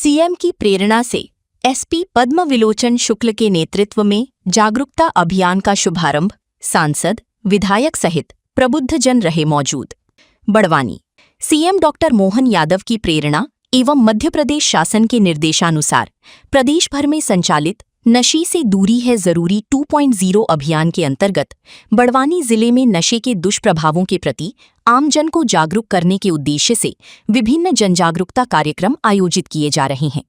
CM की प्रेरणा से SP पद्म विलोचन शुक्ल के नेतृत्व में जागरूकता अभियान का शुभारंभ। सांसद, विधायक सहित प्रबुद्ध जन रहे मौजूद। बड़वानी सीएम डॉक्टर मोहन यादव की प्रेरणा एवं मध्य प्रदेश शासन के निर्देशानुसार प्रदेश भर में संचालित नशे से दूरी है जरूरी 2.0 अभियान के अंतर्गत बड़वानी जिले में नशे के दुष्प्रभावों के प्रति आमजन को जागरूक करने के उद्देश्य से विभिन्न जनजागरूकता कार्यक्रम आयोजित किए जा रहे हैं।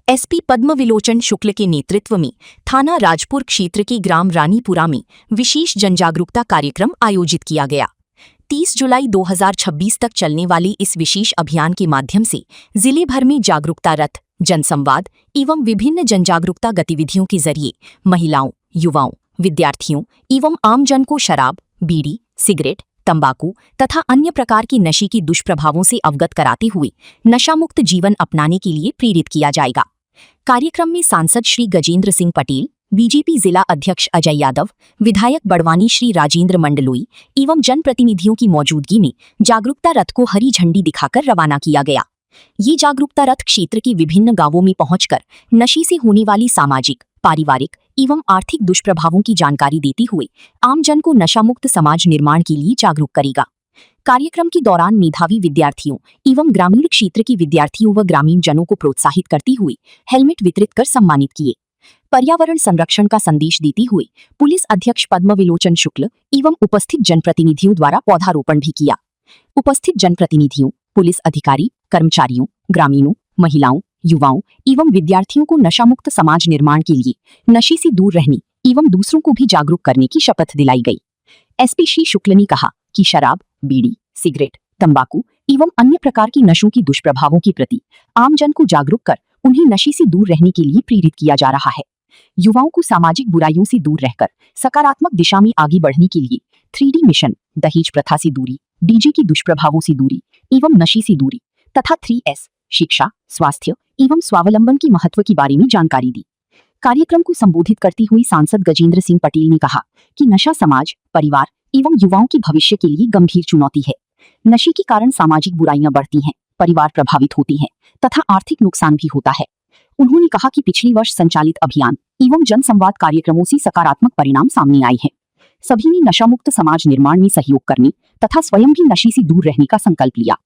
एसपी पद्म विलोचन शुक्ल के नेतृत्व में थाना राजपुर क्षेत्र के ग्राम रानीपुरा में विशेष जनजागरूकता कार्यक्रम आयोजित किया गया। 30 जुलाई 2026 तक चलने वाले इस विशेष अभियान के माध्यम से जिले भर में जागरूकता रथ, जनसंवाद एवं विभिन्न जनजागरूकता गतिविधियों के जरिए महिलाओं, युवाओं, विद्यार्थियों एवं आमजन को शराब, बीड़ी, सिगरेट, तंबाकू तथा अन्य प्रकार के नशे के दुष्प्रभावों से अवगत कराते हुए नशामुक्त जीवन अपनाने के लिए प्रेरित किया जाएगा। कार्यक्रम में सांसद श्री गजेंद्र सिंह पटेल, बीजेपी जिला अध्यक्ष अजय यादव, विधायक बड़वानी श्री राजेंद्र मंडलोई एवं जनप्रतिनिधियों की मौजूदगी में जागरूकता रथ को हरी झंडी दिखाकर रवाना किया गया। ये जागरूकता रथ क्षेत्र के विभिन्न गांवों में पहुंचकर नशे से होने वाली सामाजिक, पारिवारिक एवं आर्थिक दुष्प्रभावों की जानकारी देते हुए आमजन को नशामुक्त समाज निर्माण के लिए जागरूक करेगा। कार्यक्रम के दौरान मेधावी विद्यार्थियों एवं ग्रामीण क्षेत्र के विद्यार्थियों व ग्रामीण जनों को प्रोत्साहित करते हुए हेलमेट वितरित कर सम्मानित किए। पर्यावरण संरक्षण का संदेश देते हुए पुलिस अध्यक्ष पद्म विलोचन शुक्ल एवं उपस्थित जनप्रतिनिधियों द्वारा पौधारोपण भी किया। उपस्थित जनप्रतिनिधियों, पुलिस अधिकारी, कर्मचारियों, ग्रामीणों, महिलाओं, युवाओं एवं विद्यार्थियों को नशामुक्त समाज निर्माण के लिए नशे से दूर रहने एवं दूसरों को भी जागरूक करने की शपथ दिलाई गई। एसपी श्री शुक्ल ने कहा कि शराब, बीड़ी, सिगरेट, तंबाकू एवं अन्य प्रकार की नशों की दुष्प्रभावों के प्रति आमजन को जागरूक कर उन्हें नशे से दूर रहने के लिए प्रेरित किया जा रहा है। युवाओं को सामाजिक बुराइयों से दूर रहकर सकारात्मक दिशा में आगे बढ़ने के लिए 3D मिशन, दहेज प्रथा से दूरी, डीजे की दुष्प्रभावों से दूरी एवं नशे से दूरी तथा 3S, शिक्षा, स्वास्थ्य एवं स्वावलंबन के महत्व के बारे में जानकारी दी। कार्यक्रम को संबोधित करते हुए सांसद गजेंद्र सिंह पटेल ने कहा कि नशा समाज, परिवार एवं युवाओं के भविष्य के लिए गंभीर चुनौती है। नशे के कारण सामाजिक बुराइयां बढ़ती हैं, परिवार प्रभावित होते हैं तथा आर्थिक नुकसान भी होता है। उन्होंने कहा कि पिछले वर्ष संचालित अभियान एवं जनसंवाद कार्यक्रमों से सकारात्मक परिणाम सामने आए हैं। सभी ने नशामुक्त समाज निर्माण में सहयोग करने तथा स्वयं भी नशे से दूर रहने का संकल्प लिया।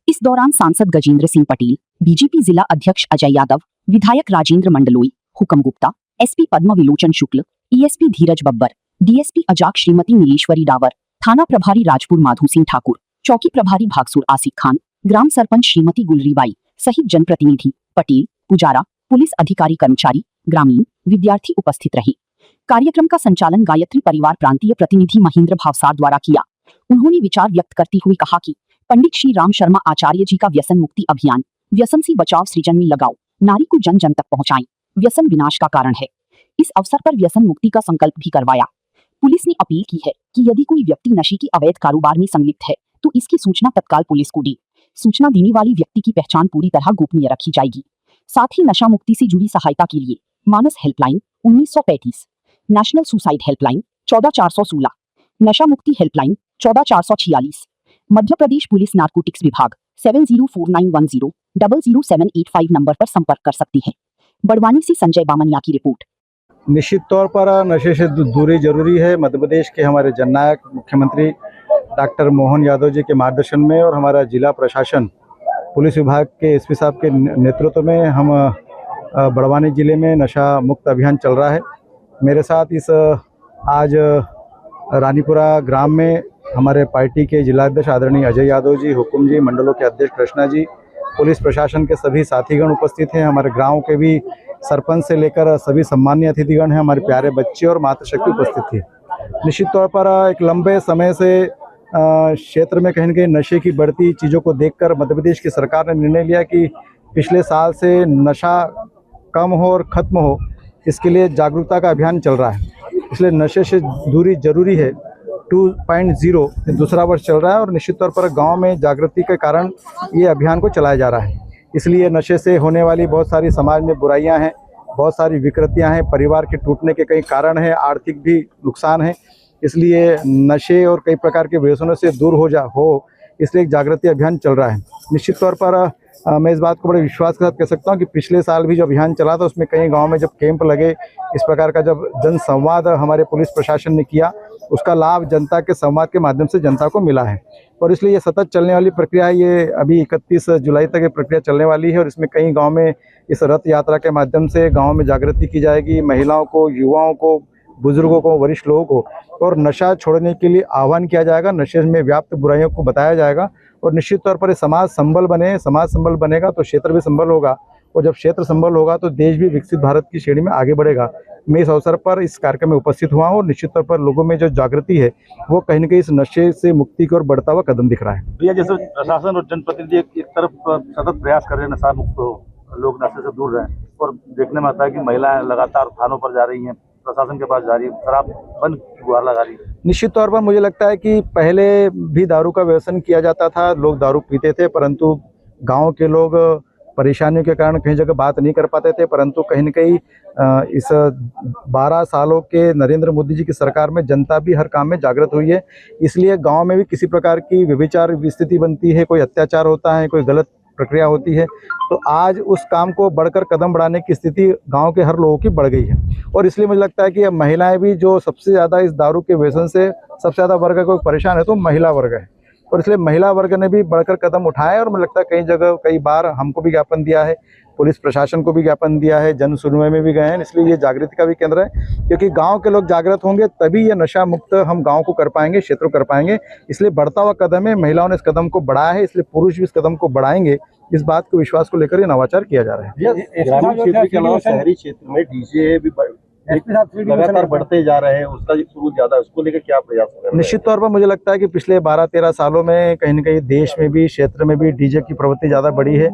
इस दौरान सांसद गजेंद्र सिंह पटेल, बीजेपी जिला अध्यक्ष अजय यादव, विधायक राजेंद्र मंडलोई, हुकम गुप्ता, एसपी पद्म विलोचन शुक्ल, ईएसपी धीरज बब्बर, डीएसपी अजाक श्रीमती नीलेश्वरी डावर, थाना प्रभारी राजपुर माधु सिंह ठाकुर, चौकी प्रभारी भागसुर आसिफ खान, ग्राम सरपंच श्रीमती गुलरीबाई सहित जनप्रतिनिधि, पटेल, पुजारा, पुलिस अधिकारी, कर्मचारी, ग्रामीण, विद्यार्थी उपस्थित रहे। कार्यक्रम का संचालन गायत्री परिवार प्रांतीय प्रतिनिधि महेंद्र भावसार द्वारा किया। उन्होंने विचार व्यक्त करते हुए कहा कि पंडित श्री राम शर्मा आचार्य जी का व्यसन मुक्ति अभियान, व्यसन से बचाव सृजन में लगाओ, नारी को जन जन तक पहुंचाएं, व्यसन विनाश का कारण है। इस अवसर पर व्यसन मुक्ति का संकल्प भी करवाया। पुलिस ने अपील की है कि यदि कोई व्यक्ति नशे के अवैध कारोबार में संलिप्त है तो इसकी सूचना तत्काल पुलिस को दे। सूचना देने वाली व्यक्ति की पहचान पूरी तरह गोपनीय रखी जाएगी। साथ ही नशा मुक्ति से जुड़ी सहायता के लिए मानस हेल्पलाइन 1935, नेशनल सुसाइड हेल्पलाइन 14416, नशा मुक्ति helpline 14446, Madhya Pradesh police narcotics विभाग 704910000785 नंबर पर संपर्क कर सकती है। बड़वानी से संजय बामनिया की रिपोर्ट। निश्चित तौर पर नशे से दूरी जरूरी है। मध्य प्रदेश के हमारे जननायक मुख्यमंत्री डॉक्टर मोहन यादव जी के मार्गदर्शन में और हमारा जिला प्रशासन, पुलिस विभाग के एसपी साहब के नेतृत्व में हम बड़वानी जिले में नशा मुक्त अभियान चल रहा है। मेरे साथ इस आज रानीपुरा ग्राम में हमारे पार्टी के जिलाध्यक्ष आदरणीय अजय यादव जी, हुकुम जी, मंडलों के अध्यक्ष कृष्णा जी, पुलिस प्रशासन के सभी साथीगण उपस्थित हैं। हमारे गांव के भी सरपंच से लेकर सभी सम्मानीय अतिथिगण हैं। हमारे प्यारे बच्चे और मातृशक्ति उपस्थित थी। निश्चित तौर पर एक लंबे समय से क्षेत्र में कहीं न कहीं नशे की बढ़ती चीज़ों को देखकर मध्य प्रदेश की सरकार ने निर्णय लिया कि पिछले साल से नशा कम हो और ख़त्म हो, इसके लिए जागरूकता का अभियान चल रहा है। इसलिए नशे से दूरी जरूरी है 2.0 दूसरा वर्ष चल रहा है और निश्चित तौर पर गांव में जागृति के कारण ये अभियान को चलाया जा रहा है। इसलिए नशे से होने वाली बहुत सारी समाज में बुराइयां हैं, बहुत सारी विकृतियां हैं, परिवार के टूटने के कई कारण हैं, आर्थिक भी नुकसान है। इसलिए नशे और कई प्रकार के व्यसनों से दूर हो इसलिए एक जागृति अभियान चल रहा है। निश्चित तौर पर मैं इस बात को बड़े विश्वास के साथ कह सकता हूँ कि पिछले साल भी जो अभियान चला था उसमें कई गाँव में जब कैंप लगे, इस प्रकार का जब जन संवाद हमारे पुलिस प्रशासन ने किया, उसका लाभ जनता के संवाद के माध्यम से जनता को मिला है। और इसलिए ये सतत चलने वाली प्रक्रिया है। ये अभी 31 जुलाई तक ये प्रक्रिया चलने वाली है और इसमें कई गांव में इस रथ यात्रा के माध्यम से गांव में जागृति की जाएगी, महिलाओं को, युवाओं को, बुजुर्गों को, वरिष्ठ लोगों को, और नशा छोड़ने के लिए आह्वान किया जाएगा, नशे में व्याप्त बुराइयों को बताया जाएगा। और निश्चित तौर पर समाज संबल बने, समाज संबल बनेगा तो क्षेत्र भी संबल होगा, और जब क्षेत्र संबल होगा तो देश भी विकसित भारत की श्रेणी में आगे बढ़ेगा। मैं इस अवसर पर इस कार्यक्रम में उपस्थित हुआ हूँ और निश्चित तौर पर लोगों में जो जागृति है वो कहीं न कहीं इस नशे से मुक्ति की ओर बढ़ता हुआ कदम दिख रहा है। भैया, जैसे प्रशासन और जनप्रतिनिधि एक तरफ सतत प्रयास कर रहे हैं नशा मुक्त हो, लोग नशे से दूर रहें, और देखने में आता है कि महिलाएं लगातार थानों पर जा रही हैं, प्रशासन के पास जा रही है, शराब बंद गुहार लगा रही है। निश्चित तौर पर मुझे लगता है कि पहले भी दारू का व्यसन किया जाता था, लोग दारू पीते थे, परंतु गांव के लोग परेशानियों के कारण कहीं जगह बात नहीं कर पाते थे। परंतु कहीं न कहीं इस 12 सालों के नरेंद्र मोदी जी की सरकार में जनता भी हर काम में जागृत हुई है। इसलिए गांव में भी किसी प्रकार की व्यभिचार स्थिति बनती है, कोई अत्याचार होता है, कोई गलत प्रक्रिया होती है, तो आज उस काम को बढ़कर कदम बढ़ाने की स्थिति गांव के हर लोगों की बढ़ गई है। और इसलिए मुझे लगता है कि अब महिलाएं भी, जो सबसे ज़्यादा इस दारू के व्यसन से सबसे ज़्यादा वर्ग कोई परेशान है तो महिला वर्ग है, और इसलिए महिला वर्ग ने भी बढ़कर कदम उठाए। और मुझे लगता है कई जगह, कई बार हमको भी ज्ञापन दिया है, पुलिस प्रशासन को भी ज्ञापन दिया है, जन सुनवाई में भी गए हैं। इसलिए ये जागृति का भी केंद्र है, क्योंकि गांव के लोग जागृत होंगे तभी ये नशा मुक्त हम गांव को कर पाएंगे, क्षेत्र को कर पाएंगे। इसलिए बढ़ता हुआ कदम है, महिलाओं ने इस कदम को बढ़ाया है, इसलिए पुरुष भी इस कदम को बढ़ाएंगे। इस बात को, विश्वास को लेकर ये नवाचार किया जा रहा है। ग्रामीण क्षेत्र के अलावा शहरी क्षेत्र में डीजे भी लगातार बढ़ते जा रहे हैं, उसका शुरू ज्यादा, उसको लेकर क्या प्रयास कर रहे हैं? निश्चित तौर पर मुझे लगता है कि पिछले 12-13 सालों में कहीं न कहीं देश में भी, क्षेत्र में भी डीजे की प्रवृत्ति ज़्यादा बढ़ी है,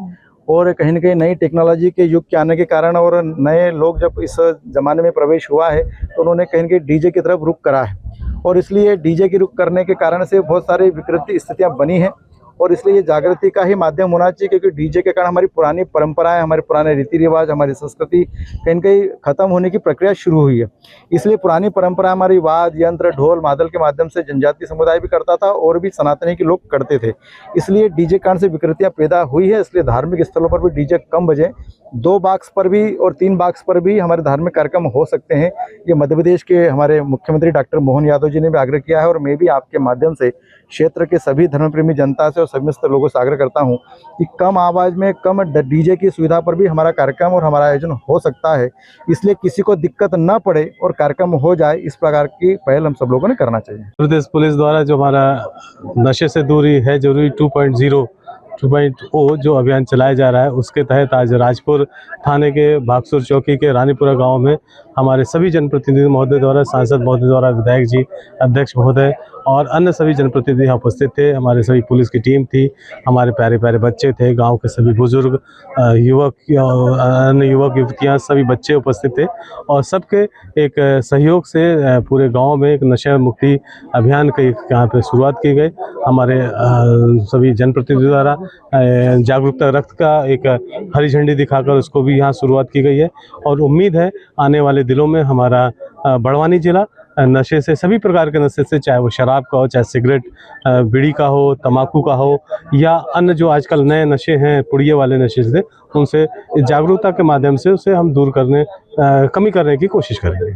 और कहीं न कहीं नई टेक्नोलॉजी के युग के आने के कारण और नए लोग जब इस ज़माने में प्रवेश हुआ है तो उन्होंने कहीं न कहीं डीजे की तरफ रुख करा है, और इसलिए डीजे की रुख करने के कारण से बहुत सारी विकृति स्थितियाँ बनी हैं। और इसलिए ये जागृति का ही माध्यम होना चाहिए, क्योंकि डीजे के कारण हमारी पुरानी परंपराएं, हमारे पुराने रीति रिवाज, हमारी संस्कृति कहीं न कहीं खत्म होने की प्रक्रिया शुरू हुई है। इसलिए पुरानी परंपरा हमारी वाद यंत्र, ढोल, मादल के माध्यम से जनजातीय समुदाय भी करता था और भी सनातनी के लोग करते थे। इसलिए डीजे कारण से विकृतियाँ पैदा हुई है। इसलिए धार्मिक स्थलों पर भी डीजे कम बजे, 2 बॉक्स पर भी और 3 बॉक्स पर भी हमारे धार्मिक कार्यक्रम हो सकते हैं। ये मध्य प्रदेश के हमारे मुख्यमंत्री डॉक्टर मोहन यादव जी ने भी आग्रह किया है, और मैं भी आपके माध्यम से क्षेत्र के सभी धर्मप्रेमी जनता से और समस्त लोगों से आग्रह करता हूं कि कम आवाज़ में, कम डीजे की सुविधा पर भी हमारा कार्यक्रम और हमारा आयोजन हो सकता है। इसलिए किसी को दिक्कत न पड़े और कार्यक्रम हो जाए, इस प्रकार की पहल हम सब लोगों ने करना चाहिए। प्रदेश पुलिस द्वारा जो हमारा नशे से दूरी है जरूरी 2.0 जो अभियान चलाया जा रहा है, उसके तहत आज राजपुर थाने के भागसुर चौकी के रानीपुरा गांव में हमारे सभी जनप्रतिनिधि महोदय द्वारा, सांसद महोदय द्वारा, विधायक जी, अध्यक्ष महोदय और अन्य सभी जनप्रतिनिधि यहाँ उपस्थित थे। हमारे सभी पुलिस की टीम थी, हमारे प्यारे प्यारे बच्चे थे, गांव के सभी बुजुर्ग, युवक, अन्य युवक युवतियाँ, सभी बच्चे उपस्थित थे, और सबके एक सहयोग से पूरे गांव में एक नशा मुक्ति अभियान की यहाँ पे शुरुआत की गई। हमारे सभी जनप्रतिनिधि द्वारा जागरूकता रक्त का एक हरी झंडी दिखाकर उसको भी यहाँ शुरुआत की गई है, और उम्मीद है आने वाले दिनों में हमारा बड़वानी जिला नशे से, सभी प्रकार के नशे से, चाहे वो शराब का हो, चाहे सिगरेट, बीड़ी का हो, तंबाकू का हो, या अन्य जो आजकल नए नशे हैं, पुड़िये वाले नशे से, उनसे जागरूकता के माध्यम से उसे हम दूर करने, कमी करने की कोशिश करेंगे।